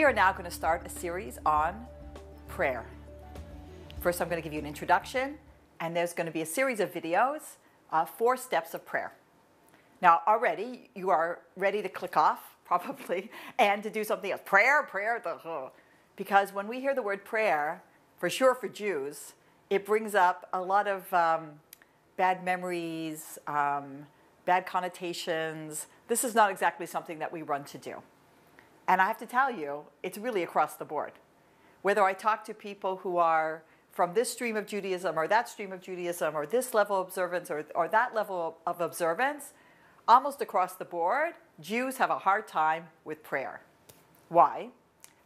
We are now going to start a series on prayer. First, I'm going to give you an introduction, and there's going to be a series of videos, 4 steps of prayer. Now, already you are ready to click off, probably, and to do something else. Prayer, because when we hear the word prayer, for sure for Jews, it brings up a lot of bad memories, bad connotations. This is not exactly something that we run to do. And I have to tell you, it's really across the board. Whether I talk to people who are from this stream of Judaism or that stream of Judaism or this level of observance or that level of observance, almost across the board, Jews have a hard time with prayer. Why?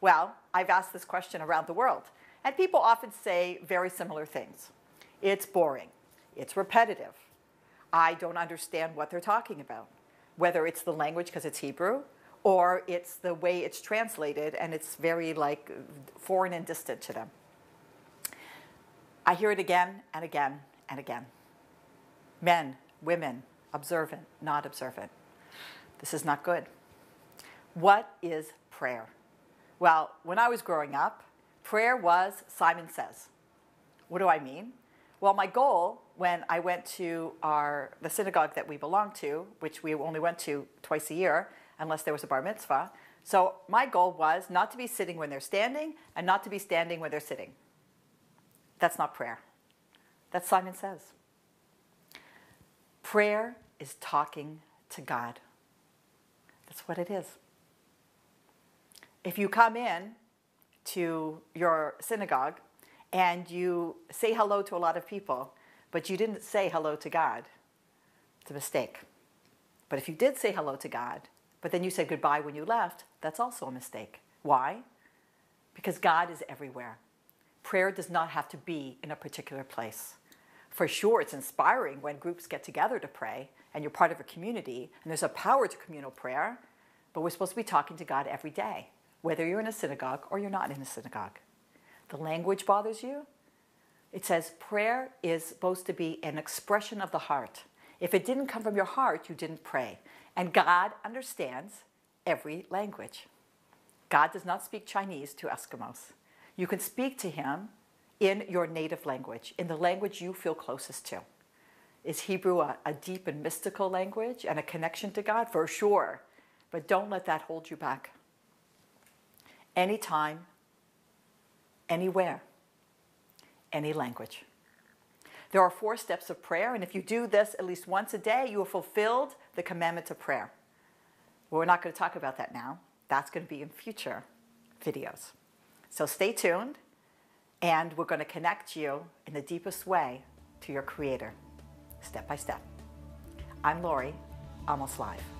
Well, I've asked this question around the world, and people often say very similar things. It's boring. It's repetitive. I don't understand what they're talking about, whether it's the language because it's Hebrew, or it's the way it's translated and it's very foreign and distant to them. I hear it again and again and again. Men, women, observant, not observant. This is not good. What is prayer? Well, when I was growing up, prayer was Simon Says. What do I mean? Well, my goal when I went to the synagogue that we belonged to, which we only went to twice a year, unless there was a bar mitzvah. So my goal was not to be sitting when they're standing and not to be standing when they're sitting. That's not prayer. That's Simon Says. Prayer is talking to God. That's what it is. If you come in to your synagogue and you say hello to a lot of people, but you didn't say hello to God, it's a mistake. But if you did say hello to God, but then you said goodbye when you left, that's also a mistake. Why? Because God is everywhere. Prayer does not have to be in a particular place. For sure, it's inspiring when groups get together to pray and you're part of a community and there's a power to communal prayer, but we're supposed to be talking to God every day, whether you're in a synagogue or you're not in a synagogue. The language bothers you? It says prayer is supposed to be an expression of the heart. If it didn't come from your heart, you didn't pray. And God understands every language. God does not speak Chinese to Eskimos. You can speak to him in your native language, in the language you feel closest to. Is Hebrew a deep and mystical language and a connection to God? For sure. But don't let that hold you back. Anytime, anywhere, any language. There are 4 steps of prayer, and if you do this at least once a day, you have fulfilled the commandment of prayer. Well, we're not going to talk about that now. That's going to be in future videos. So stay tuned, and we're going to connect you in the deepest way to your Creator, step by step. I'm Lori, Almost Live.